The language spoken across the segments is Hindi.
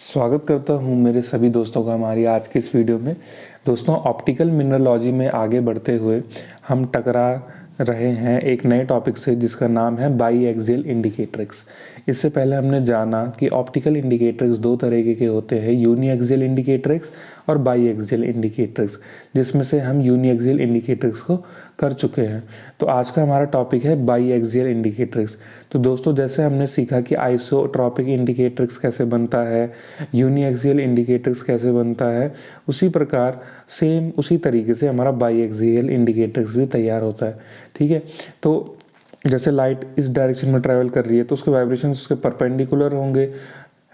स्वागत करता हूँ मेरे सभी दोस्तों का हमारी आज की इस वीडियो में। दोस्तों, ऑप्टिकल मिनरलॉजी में आगे बढ़ते हुए हम टकरा रहे हैं एक नए टॉपिक से जिसका नाम है बाई एक्सियल इंडिकेट्रिक्स। इससे पहले हमने जाना कि ऑप्टिकल इंडिकेट्रिक्स दो तरीके के होते हैं, यूनी एक्सियल इंडिकेट्रिक्स और बाई एक्सियल इंडिकेट्रिक्स, जिसमें से हम यूनी एक्सियल इंडिकेट्रिक्स को कर चुके हैं। तो आज का हमारा टॉपिक है बाई एक्सियल इंडिकेट्रिक्स। तो दोस्तों, जैसे हमने सीखा कि आइसोट्रॉपिक इंडिकेट्रिक्स कैसे बनता है, यूनी एक्सियल इंडिकेट्रिक्स कैसे बनता है, उसी प्रकार सेम उसी तरीके से हमारा बाई एक्सियल इंडिकेट्रिक्स भी तैयार होता है। ठीक है, तो जैसे लाइट इस डायरेक्शन में ट्रैवल कर रही है तो उसके वाइब्रेशन उसके परपेंडिकुलर होंगे,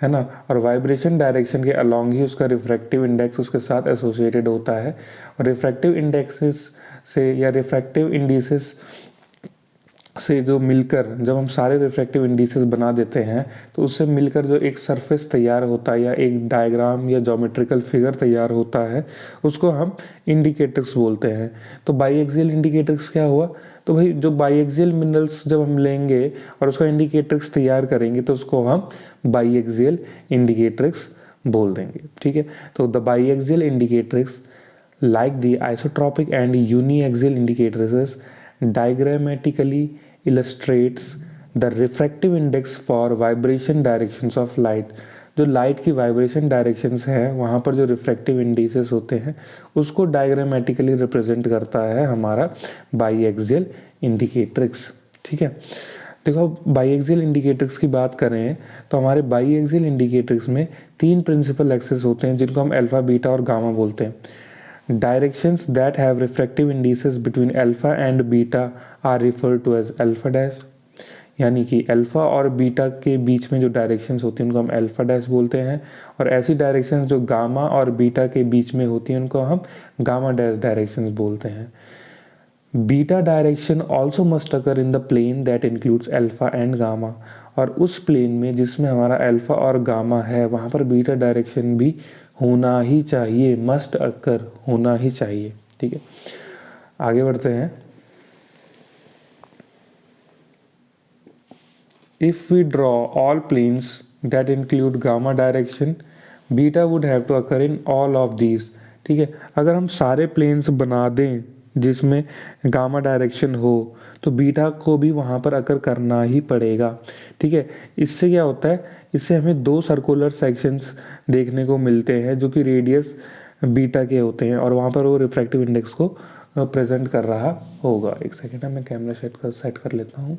है ना, और वाइब्रेशन डायरेक्शन के अलॉन्ग ही उसका रिफ्रैक्टिव इंडेक्स उसके साथ एसोसिएटेड होता है। और रिफ्रैक्टिव इंडेक्सेस से या रिफ्रैक्टिव इंडिसेस से जो मिलकर जब हम सारे रिफ्रैक्टिव इंडिसेस बना देते हैं तो उससे मिलकर जो एक सरफेस तैयार होता है या एक डायग्राम या ज्योमेट्रिकल फिगर तैयार होता है उसको हम इंडिकेटर्स बोलते हैं। तो बाई एक्सियल इंडिकेटर्स क्या हुआ? तो भाई जो बाई एक्सियल मिनरल्स जब हम लेंगे और उसका इंडिकेटर्स तैयार करेंगे तो उसको हम बाई एक्सियल इंडिकेटर्स बोल देंगे। ठीक है, तो the by axial indicators like the isotropic and uniaxial indicators diagrammatically illustrates the refractive index for vibration directions of light। जो लाइट की वाइब्रेशन डायरेक्शंस हैं वहाँ पर जो रिफ्रैक्टिव इंडिसेस होते हैं उसको डायग्रामेटिकली रिप्रेजेंट करता है हमारा बाई एक्सियल इंडिकेट्रिक्स। ठीक है, देखो, बाई एक्सियल इंडिकेट्रिक्स की बात करें तो हमारे बाई एक्सियल इंडिकेट्रिक्स में तीन प्रिंसिपल एक्सेस होते हैं जिनको हम अल्फा, बीटा और गामा बोलते हैं। Directions that have refractive indices between alpha and beta are referred to as alpha dash। यानी कि अल्फा और बीटा के बीच में जो डायरेक्शंस होती हैं उनको हम अल्फा डैश बोलते हैं, और ऐसी डायरेक्शंस जो गामा और बीटा के बीच में होती हैं उनको हम गामा डैश डायरेक्शंस बोलते हैं। Beta direction also must occur in the plane that includes alpha and gamma, और उस प्लेन में जिसमें हमारा अल्फा और गामा है वहाँ पर बीटा डायरेक्शन भी होना ही चाहिए, मस्ट अकर होना ही चाहिए। ठीक है, आगे बढ़ते हैं। If we draw all planes that include gamma direction beta would have to occur in all of these. ठीक है, अगर हम सारे प्लेन्स बना दें जिसमें गामा डायरेक्शन हो तो बीटा को भी वहाँ पर अकर करना ही पड़ेगा। ठीक है, इससे क्या होता है, इससे हमें दो सर्कुलर सेक्शंस देखने को मिलते हैं जो कि रेडियस बीटा के होते हैं और वहाँ पर वो रिफ्रैक्टिव इंडेक्स को प्रेजेंट कर रहा होगा। एक सेकेंड, मैं कैमरा सेट कर लेता हूँ।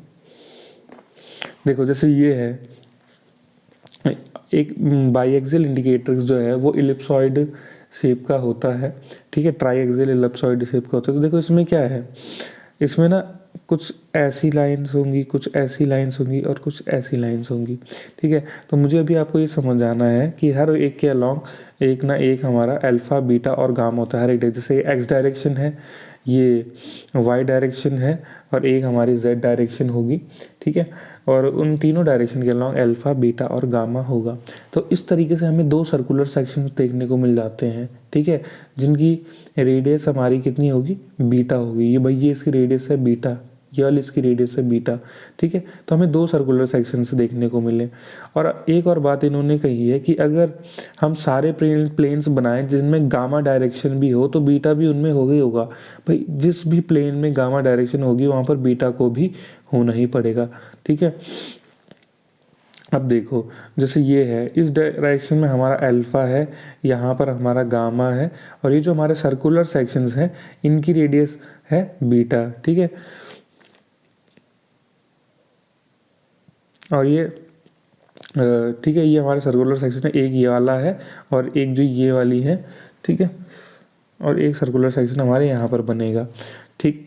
देखो, जैसे ये है एक बाई एक्सियल इंडिकेटर्स जो है वो इलिप्सॉइड शेप का होता है। ठीक है, ट्राई एक्सियल इलिप्सॉइड शेप का होता है। तो देखो इसमें क्या है, इसमें ना कुछ ऐसी लाइंस होंगी, कुछ ऐसी लाइंस होंगी और कुछ ऐसी लाइंस होंगी। ठीक है, तो मुझे अभी आपको ये समझ आना है कि हर एक के अलॉन्ग एक ना एक हमारा अल्फा, बीटा और गामा होता है हर एक। जैसे एक्स डायरेक्शन है, ये वाई डायरेक्शन है और एक हमारी जेड डायरेक्शन होगी। ठीक है, और उन तीनों डायरेक्शन के अलॉन्ग अल्फा, बीटा और गामा होगा। तो इस तरीके से हमें दो सर्कुलर सेक्शन देखने को मिल जाते हैं। ठीक है, जिनकी रेडियस हमारी कितनी होगी, बीटा होगी। ये भाई ये इसकी रेडियस है बीटा, ये वाली इसकी रेडियस है बीटा। ठीक है, तो हमें दो सर्कुलर सेक्शंस देखने को मिले। और एक और बात इन्होंने कही है कि अगर हम सारे प्लेन्स बनाएं जिनमें गामा डायरेक्शन भी हो तो बीटा भी उनमें होगा ही होगा। भाई जिस भी प्लेन में गामा डायरेक्शन होगी वहाँ पर बीटा को भी होना ही पड़ेगा। ठीक है, अब देखो, जैसे ये है, इस डायरेक्शन में हमारा अल्फा है, यहाँ पर हमारा गामा है, और ये जो हमारे सर्कुलर सेक्शंस हैं इनकी रेडियस है बीटा। ठीक है, और ये ठीक है, ये हमारे सर्कुलर सेक्शन है, एक ये वाला है और एक जो ये वाली है। ठीक है, और एक सर्कुलर सेक्शन हमारे यहाँ पर बनेगा। ठीक,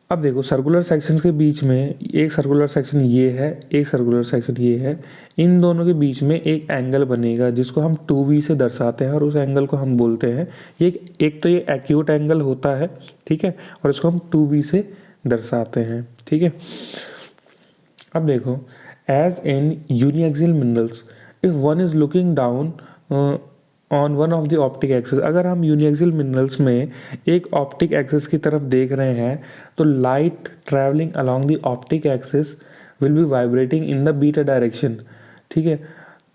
अब देखो, सर्कुलर सेक्शंस के बीच में एक सर्कुलर सेक्शन ये है, एक सर्कुलर सेक्शन ये है, इन दोनों के बीच में एक एंगल बनेगा जिसको हम 2b से दर्शाते हैं और उस एंगल को हम बोलते हैं, ये एक तो ये एक्यूट एंगल होता है। ठीक है, और इसको हम 2b से दर्शाते हैं। ठीक है, अब देखो, as in uniaxial minerals if one is looking down on one of the optic axis, अगर हम यूनिएक्सियल मिनरल्स में एक ऑप्टिक एक्सिस की तरफ देख रहे हैं तो light travelling along the optic axis will be vibrating in the beta direction. ठीक है,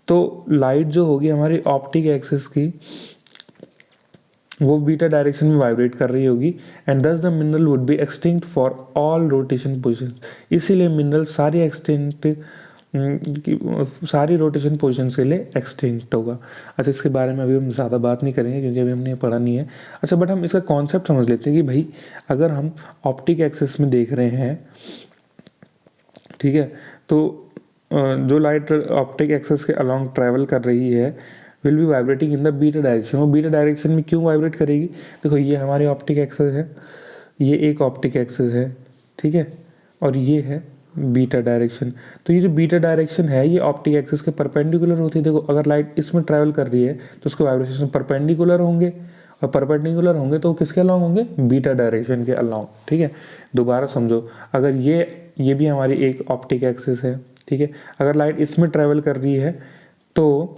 तो लाइट जो होगी हमारी ऑप्टिक एक्सिस की वो बीटा डायरेक्शन में वाइब्रेट कर रही होगी एंड दस the mineral would be extinct for all rotation position. इसीलिए मिनरल सारी रोटेशन पोजिशन के लिए एक्सटिंक्ट होगा। अच्छा, इसके बारे में अभी हम ज़्यादा बात नहीं करेंगे क्योंकि अभी हमने पढ़ा नहीं है। अच्छा, बट हम इसका कॉन्सेप्ट समझ लेते हैं कि भाई अगर हम ऑप्टिक एक्सिस में देख रहे हैं, ठीक है, तो जो लाइट ऑप्टिक एक्सिस के अलॉन्ग ट्रैवल कर रही है will be vibrating in the beta direction. वो बीटा डायरेक्शन में क्यों वाइब्रेट करेगी? देखो, ये हमारी ऑप्टिक एक्सिस है, ये एक ऑप्टिक एक्सिस है, ठीक है, और ये है बीटा डायरेक्शन। तो ये जो बीटा डायरेक्शन है ये ऑप्टिक एक्सिस के परपेंडिकुलर होती है। देखो, अगर लाइट इसमें ट्रैवल कर रही है तो उसके वाइब्रेशन परपेंडिकुलर होंगे, और परपेंडिकुलर होंगे तो किसके अलॉन्ग होंगे? बीटा डायरेक्शन के अलॉन्ग, ठीक है। दोबारा समझो, अगर ये भी हमारी एक ऑप्टिक एक्सिस है, ठीक है, अगर लाइट इसमें ट्रैवल कर रही है तो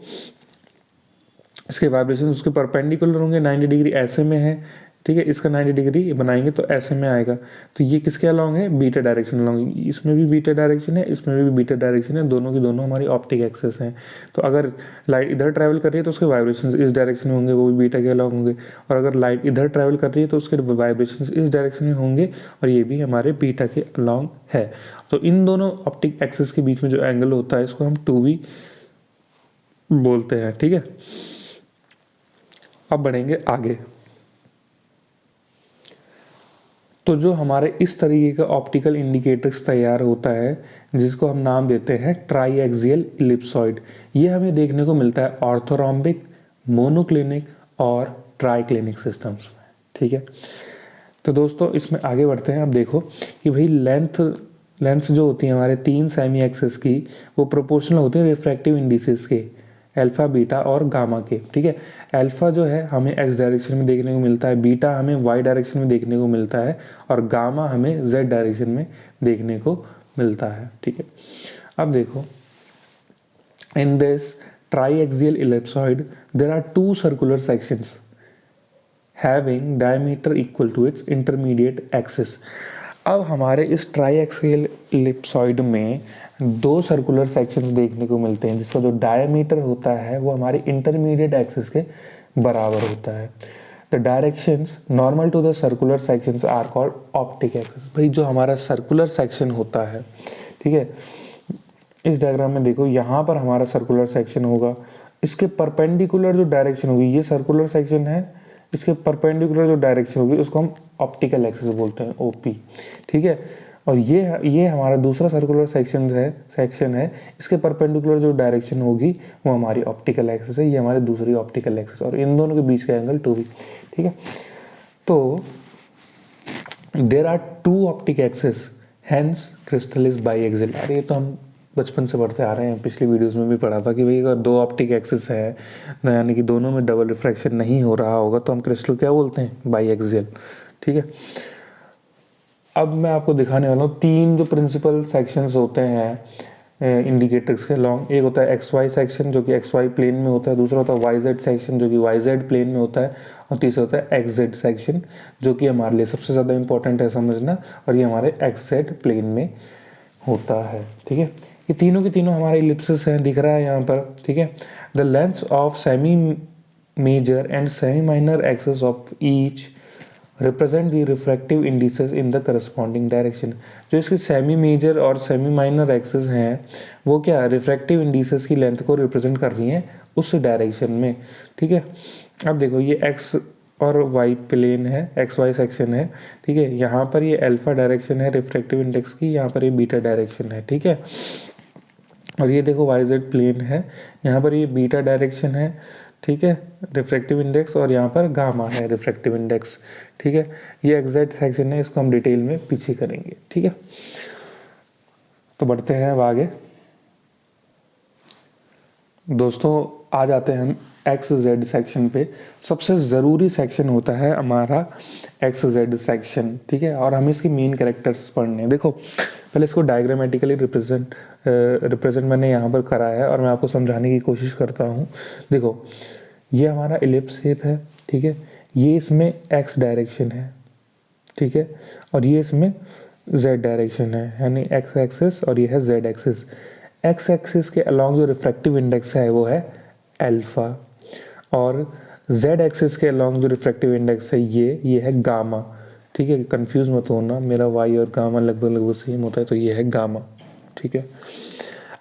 इसके वाइब्रेशन उसके परपेंडिकुलर होंगे, 90 डिग्री ऐसे में है, ठीक है, इसका 90 डिग्री बनाएंगे तो ऐसे में आएगा। तो ये किसके अलॉन्ग है? Beta direction along. इसमें भी बीटा डायरेक्शन है, इसमें भी बीटा डायरेक्शन है, दोनों की दोनों हमारी ऑप्टिक एक्सिस हैं। तो अगर लाइट इधर ट्रैवल कर रही है तो उसके वाइब्रेशन इस डायरेक्शन में होंगे, वो भी बीटा के अलॉन्ग होंगे, और अगर लाइट इधर ट्रैवल कर रही है तो उसके वाइब्रेशन इस डायरेक्शन में होंगे और ये भी हमारे बीटा के अलॉन्ग है। तो इन दोनों ऑप्टिक एक्सिस के बीच में जो एंगल होता है इसको हम 2v बोलते हैं, ठीक है। अब बढ़ेंगे आगे। तो जो हमारे इस तरीके का ऑप्टिकल इंडिकेटर्स तैयार होता है जिसको हम नाम देते हैं ट्राई एक्सियल इलिप्सॉइड, ये हमें देखने को मिलता है ऑर्थोरोम्बिक, मोनोक्लिनिक और ट्राइक्लिनिक सिस्टम्स में, ठीक है। तो दोस्तों इसमें आगे बढ़ते हैं। अब देखो कि भाई लेंथ जो होती है हमारे 3 सेमी एक्सिस की वो प्रोपोर्शनल होती है रिफ्रैक्टिव इंडिसेस के, अल्फा, बीटा और गामा के, ठीक है। अल्फा जो है हमें एक्स डायरेक्शन में देखने को मिलता है, बीटा हमें वाई डायरेक्शन में देखने को मिलता है और गामा हमें जेड डायरेक्शन में देखने को मिलता है, ठीक है। अब देखो, in this triaxial ellipsoid there are 2 circular sections having diameter equal to its intermediate axis. अब हमारे इस ट्राइएक्सियल इलिप्सॉइड में 2 सर्कुलर सेक्शंस देखने को मिलते हैं जिसका जो डायमीटर होता है वो हमारे इंटरमीडिएट एक्सिस के बराबर होता है। The directions normal to the circular sections are called optic axis. भाई जो हमारा सर्कुलर सेक्शन होता है, ठीक है, इस डायग्राम में देखो यहाँ पर हमारा सर्कुलर सेक्शन होगा, इसके परपेंडिकुलर जो डायरेक्शन होगी, ये सर्कुलर सेक्शन है, इसके परपेंडिकुलर जो डायरेक्शन होगी उसको हम ऑप्टिकल एक्सिस बोलते हैं, ओपी, ठीक है। और ये हमारा दूसरा सर्कुलर सेक्शन है, इसके परपेंडिकुलर जो डायरेक्शन होगी वो हमारी ऑप्टिकल एक्सिस है, ये हमारी दूसरी ऑप्टिकल एक्सिस, और इन दोनों के बीच का एंगल 2v, ठीक है। तो there are 2 optic axis, hence crystal is biaxial. अरे ये तो हम बचपन से पढ़ते आ रहे हैं, पिछली वीडियोस में भी पढ़ा था कि भाई अगर 2 ऑप्टिक एक्सिस है यानी कि दोनों में डबल रिफ्रैक्शन नहीं हो रहा होगा तो हम क्रिस्टल क्या बोलते हैं? बाईएक्सियल, ठीक है। अब मैं आपको दिखाने वाला हूँ 3 जो प्रिंसिपल सेक्शंस होते हैं इंडिकेटर्स के लॉन्ग। एक होता है एक्स वाई सेक्शन जो कि एक्स वाई प्लेन में होता है, दूसरा होता है वाई जेड सेक्शन जो कि वाई जेड प्लेन में होता है, और तीसरा होता है एक्स जेड सेक्शन जो कि हमारे लिए सबसे ज़्यादा इंपॉर्टेंट है समझना, और ये हमारे एक्स जेड प्लेन में होता है, ठीक है। ये तीनों के तीनों हमारे इलिप्सिस हैं, दिख रहा है यहाँ पर, ठीक है। The lengths of semi major and semi minor axis of each represent the refractive indices in the corresponding direction. जो इसके सेमी मेजर और सेमी माइनर एक्सिस हैं वो क्या रिफ्रैक्टिव इंडिसेस की लेंथ को रिप्रेजेंट कर रही हैं उस डायरेक्शन में, ठीक है। अब देखो ये एक्स और वाई प्लेन है, एक्स वाई सेक्शन है, ठीक है। यहाँ पर ये अल्फा डायरेक्शन है रिफ्रैक्टिव इंडेक्स की, यहाँ पर ये बीटा डायरेक्शन है, ठीक है। और ये देखो वाई जेड प्लेन है, यहाँ पर ये बीटा डायरेक्शन है, ठीक है, रिफ्रैक्टिव इंडेक्स, और यहाँ पर गामा है रिफ्रैक्टिव इंडेक्स, ठीक है। ये एग्जैक्ट सेक्शन है, इसको हम डिटेल में पीछे करेंगे, ठीक है। तो बढ़ते हैं अब आगे। दोस्तों आ जाते हैं हम एक्स जेड सेक्शन पे। सबसे ज़रूरी सेक्शन होता है हमारा एक्स जेड सेक्शन, ठीक है, और हमें इसकी मेन कैरेक्टर्स पढ़ने हैं। देखो पहले इसको डायग्रामेटिकली रिप्रेजेंट मैंने यहाँ पर करा है और मैं आपको समझाने की कोशिश करता हूँ। देखो ये हमारा इलिप्स शेप है, ठीक है, ये इसमें एक्स डायरेक्शन है, ठीक है, और ये इसमें जेड डायरेक्शन है, यानी एक्स एक्सिस और ये है जेड एक्सिस। एक्स एक्सिस के अलॉन्ग जो रिफ्रैक्टिव इंडेक्स है वो है अल्फा, और जेड एक्सिस के अलॉन्ग जो रिफ्रैक्टिव इंडेक्स है ये है गामा। ठीक है, कंफ्यूज मत होना, मेरा वाई और गामा लगभग सेम होता है, तो ये है गामा। ठीक है,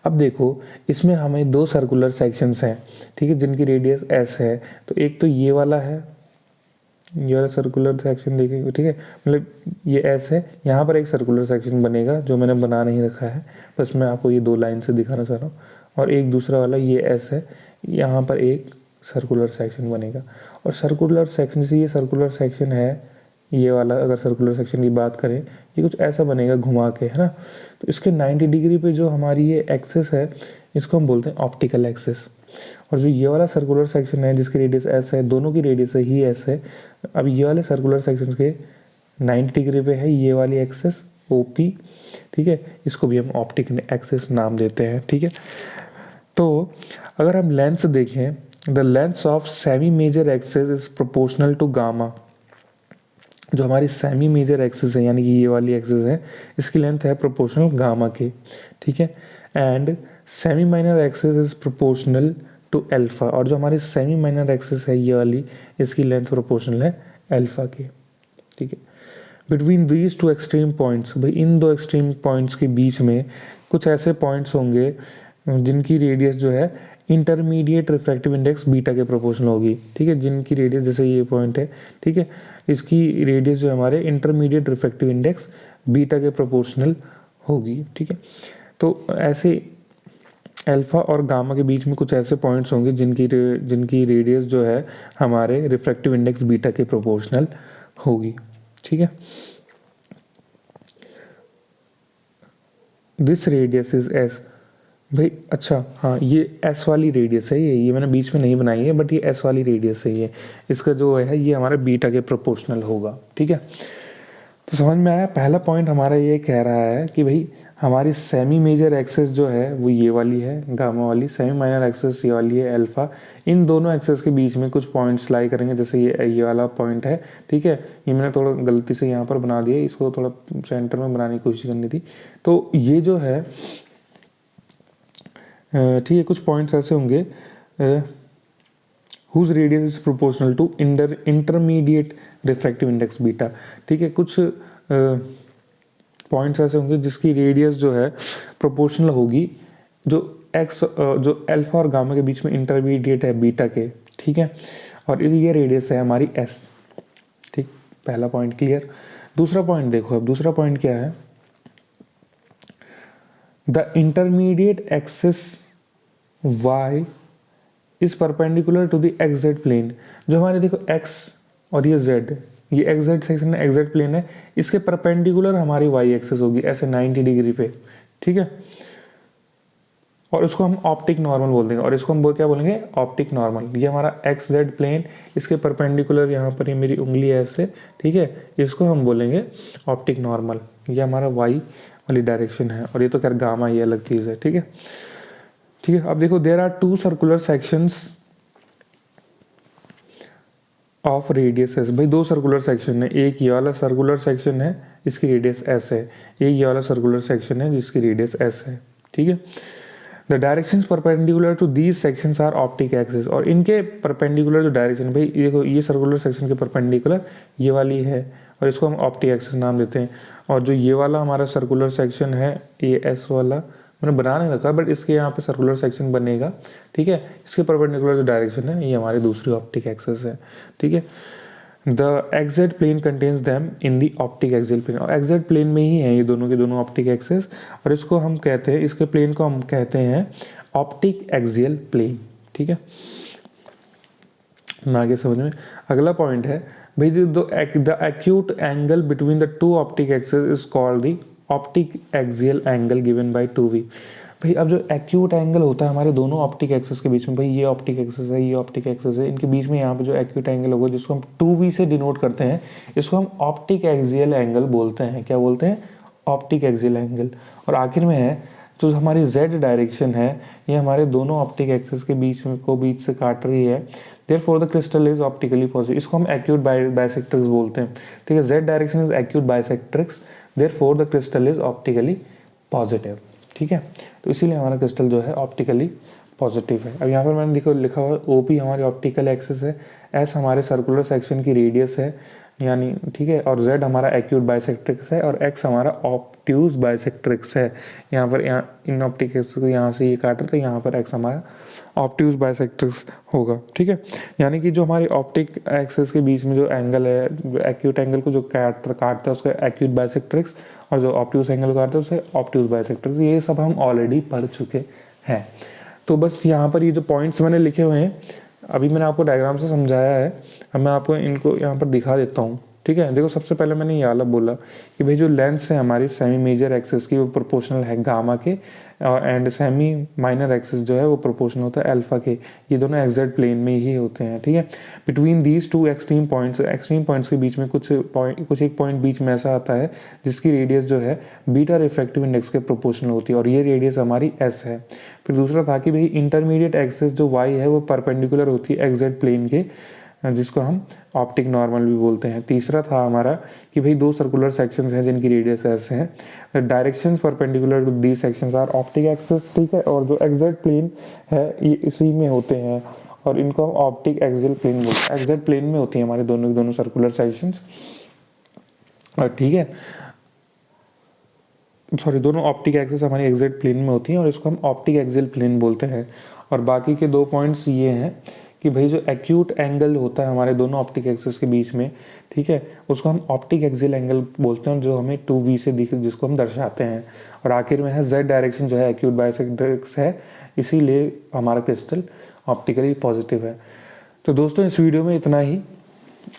अब देखो इसमें हमें दो सर्कुलर सेक्शंस हैं, ठीक है, जिनकी रेडियस एस है। तो एक तो ये वाला है, ये वाला सर्कुलर सेक्शन देखेंगे, ठीक है, मतलब ये एस है, यहाँ पर एक सर्कुलर सेक्शन बनेगा जो मैंने बना नहीं रखा है, बस मैं आपको ये दो लाइन से दिखाना चाह रहा हूँ। और एक दूसरा वाला ये एस है, यहाँ पर एक सर्कुलर सेक्शन बनेगा। और सर्कुलर सेक्शन से ये सर्कुलर सेक्शन है, ये वाला अगर सर्कुलर सेक्शन की बात करें, ये कुछ ऐसा बनेगा घुमा के, है ना। तो इसके 90 डिग्री पे जो हमारी ये एक्सिस है, इसको हम बोलते हैं ऑप्टिकल एक्सिस। और जो ये वाला सर्कुलर सेक्शन है जिसकी रेडियस एस है, दोनों की रेडियस ही एस है। अब ये वाले सर्कुलर सेक्शन के 90 डिग्री पे है ये वाली एक्सिस ओपी, ठीक है, इसको भी हम ऑप्टिक एक्सिस नाम देते हैं। ठीक है, तो अगर हम लेंथ देखें, the length of semi major axis is proportional to gamma. जो हमारी सेमी मेजर एक्सिस है, यानी कि ये वाली एक्सिस है, इसकी लेंथ है प्रोपोर्शनल गामा के। ठीक है, and semi minor axis is proportional to alpha. और जो हमारी सेमी माइनर एक्सिस है ये वाली, इसकी लेंथ प्रोपोर्शनल है अल्फा के। ठीक है, between these two extreme points, भाई इन दो एक्सट्रीम पॉइंट्स के बीच में कुछ ऐसे पॉइंट्स होंगे जिनकी रेडियस जो है इंटरमीडिएट रिफ्रैक्टिव इंडेक्स बीटा के प्रोपोर्शनल होगी। ठीक है, जिनकी रेडियस, जैसे ये पॉइंट है, ठीक है, इसकी रेडियस जो हमारे इंटरमीडिएट रिफ्रैक्टिव इंडेक्स बीटा के प्रोपोर्शनल होगी। ठीक है, तो ऐसे अल्फा और गामा के बीच में कुछ ऐसे पॉइंट्स होंगे जिनकी रेडियस जो है हमारे रिफ्रैक्टिव इंडेक्स बीटा के प्रोपोर्शनल होगी। ठीक है, दिस रेडियस इज एस। भाई अच्छा, हाँ, ये एस वाली रेडियस है, ये मैंने बीच में नहीं बनाई है, बट ये एस वाली रेडियस है, ये इसका जो है ये हमारा बीटा के प्रोपोर्शनल होगा। ठीक है, तो समझ में आया। पहला पॉइंट हमारा ये कह रहा है कि भाई हमारी सेमी मेजर एक्सिस जो है वो ये वाली है गामा वाली, सेमी माइनर एक्सिस ये वाली है अल्फा। इन दोनों एक्सिस के बीच में कुछ पॉइंट्स लाई करेंगे, जैसे ये वाला पॉइंट है। ठीक है, ये मैंने थोड़ा गलती से यहाँ पर बना दिया, इसको थोड़ा सेंटर में बनाने की कोशिश करनी थी। तो ये जो है, ठीक है, कुछ पॉइंट्स ऐसे होंगे whose radius is proportional to intermediate refractive index beta. ठीक है, कुछ पॉइंट्स ऐसे होंगे जिसकी रेडियस जो है प्रोपोर्शनल होगी जो जो अल्फा और गामा के बीच में इंटरमीडिएट है बीटा के। ठीक है, और ये रेडियस है हमारी एस। ठीक, पहला पॉइंट क्लियर। दूसरा पॉइंट देखो, अब दूसरा पॉइंट क्या है, the intermediate axis y is perpendicular to the xz plane. जो हमारे देखो x और ये z, ये xz सेक्शन है, xz प्लेन है, इसके परपेंडिकुलर हमारी y एक्सिस होगी ऐसे 90 डिग्री पे। ठीक है, और उसको हम ऑप्टिक नॉर्मल बोल देंगे, और इसको हम क्या बोलेंगे, ऑप्टिक नॉर्मल। ये हमारा xz प्लेन, इसके परपेंडिकुलर यहाँ पर ये मेरी उंगली है ऐसे, ठीक है, इसको हम बोलेंगे ऑप्टिक नॉर्मल। ये हमारा y वाली डायरेक्शन है, और ये तो खैर गामा, ये अलग चीज़ है। ठीक है, ठीक है, अब देखो there are two circular sections of radius S. भाई दो सर्कुलर सेक्शन है, एक ये वाला सर्कुलर सेक्शन है, इसकी रेडियस एस है, एक ये वाला सर्कुलर सेक्शन है जिसकी रेडियस एस है। ठीक है, the directions perpendicular to these sections are optic axis. और इनके परपेंडिकुलर जो डायरेक्शन, भाई देखो ये सर्कुलर सेक्शन के परपेंडिकुलर ये वाली है, और इसको हम ऑप्टिक एक्सिस नाम देते हैं। और जो ये वाला हमारा सर्कुलर सेक्शन है, ये एस वाला मैंने बना नहीं रखा, बट इसके यहाँ पे सर्कुलर सेक्शन बनेगा। ठीक है, इसके परपेंडिकुलर जो डायरेक्शन है ये हमारी दूसरी ऑप्टिक एक्सिस है। ठीक है, the XZ plane contains them in the optic axial plane. और एक्जेड प्लेन में ही है ये दोनों के दोनों ऑप्टिक एक्सिस, और इसको हम कहते हैं, इसके प्लेन को हम कहते हैं ऑप्टिक एक्सियल प्लेन। ठीक है, आगे समझ में। अगला पॉइंट है भाई, the acute angle between the two optic axis is called the optic axial angle given by 2v। भाई अब जो एक्यूट एंगल होता है हमारे दोनों ऑप्टिक एक्सिस के बीच में, भाई ये ऑप्टिक एक्सिस है, ये ऑप्टिक एक्सिस है, इनके बीच में यहाँ पे जो एक्यूट एंगल होगा जिसको हम 2v से डिनोट करते हैं, इसको हम ऑप्टिक एक्सियल एंगल बोलते हैं। क्या बोलते हैं, ऑप्टिक एक्सियल एंगल। और आखिर में है जो हमारी z डायरेक्शन है, ये हमारे दोनों ऑप्टिक एक्सिस के बीच से काट रही है, therefore the crystal is optically positive। इसको हम acute bisectrix बोलते हैं। ठीक है, z direction is acute bisectrix, therefore the crystal is optically positive। ठीक है। तो इसीलिए हमारा क्रिस्टल जो है ऑप्टिकली पॉजिटिव है। अब यहाँ पर मैंने देखो लिखा हुआ OP हमारी ऑप्टिकल एक्सिस है, S हमारे सर्कुलर सेक्शन की रेडियस है यानी, ठीक है, और Z हमारा एक्यूट बाइसेक्ट्रिक्स है और X हमारा ऑब्ट्यूज बाइसेक्ट्रिक्स है। यहाँ पर इन ऑप्टिक एक्सिस को यहाँ से ये काट रहे तो यहाँ पर X हमारा ऑब्ट्यूज बाइसेक्ट्रिक्स होगा, ठीक है। यानी कि जो हमारी ऑप्टिक एक्सिस के बीच में जो एंगल है, एक्यूट एंगल को जो काटता है उसको एक्यूट बाइसेक्ट्रिक्स, और जो ऑब्ट्यूज एंगल को काटता है उसे ऑब्ट्यूज बाइसेक्ट्रिक्स। ये सब हम ऑलरेडी पढ़ चुके हैं। तो बस यहाँ पर ये जो पॉइंट्स मैंने लिखे हुए हैं, अभी मैंने आपको डायग्राम से समझाया है, अब मैं आपको इनको यहाँ पर दिखा देता हूँ, ठीक है। देखो सबसे पहले मैंने ये वाला बोला कि भाई जो लेंस है हमारी सेमी मेजर एक्सिस की वो प्रोपोर्शनल है गामा के, एंड सेमी माइनर एक्सिस जो है वो प्रोपोर्शनल होता है अल्फा के। ये दोनों एग्जैक्ट प्लेन में ही होते हैं, ठीक है। Between these two extreme points के बीच में कुछ एक पॉइंट बीच में ऐसा आता है जिसकी रेडियस जो है बीटा रिफ्रैक्टिव इंडेक्स के प्रोपोर्शनल होती है, और ये रेडियस हमारी S है। फिर दूसरा था कि भाई इंटरमीडिएट एक्सिस जो Y है वो परपेंडिकुलर होती है एग्जैक्ट प्लेन के, जिसको हम ऑप्टिक नॉर्मल भी बोलते हैं। तीसरा था हमारा कि भाई दो सर्कुलर सेक्शंस हैं जिनकी रेडियस S है, the directions perpendicular to these sections are optic axis, ठीक है। और जो एग्जैक्ट प्लेन है ये इसी में होते हैं और इनको हम ऑप्टिक एक्सियल प्लेन बोलते हैं। एग्जैक्ट प्लेन में होती हैं हमारे दोनों सर्कुलर सेक्शंस, और ठीक है, सॉरी, दोनों ऑप्टिक एक्सिस हमारी एग्जैक्ट प्लेन में होती हैं और इसको हम ऑप्टिक एक्सियल प्लेन बोलते हैं। और बाकी के 2 पॉइंट्स ये हैं कि भाई जो एक्यूट एंगल होता है हमारे दोनों ऑप्टिक एक्सिस के बीच में, ठीक है, उसको हम ऑप्टिक एक्सियल एंगल बोलते हैं जो हमें 2V से जिसको हम दर्शाते हैं। और आखिर में है Z डायरेक्शन जो है एक्यूट बाइसेक्ट्रिक्स है, इसीलिए हमारा क्रिस्टल ऑप्टिकली पॉजिटिव है। तो दोस्तों इस वीडियो में इतना ही।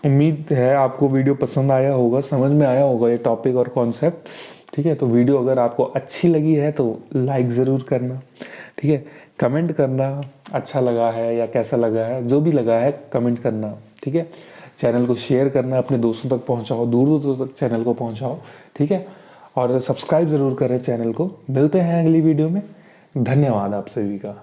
उम्मीद है आपको वीडियो पसंद आया होगा, समझ में आया होगा ये टॉपिक और कॉन्सेप्ट, ठीक है। तो वीडियो अगर आपको अच्छी लगी है तो लाइक ज़रूर करना, ठीक है। कमेंट करना अच्छा लगा है या कैसा लगा है, जो भी लगा है कमेंट करना, ठीक है। चैनल को शेयर करना, अपने दोस्तों तक पहुंचाओ, दूर दूर तक चैनल को पहुंचाओ, ठीक है। और सब्सक्राइब ज़रूर करें चैनल को। मिलते हैं अगली वीडियो में। धन्यवाद आप सभी का।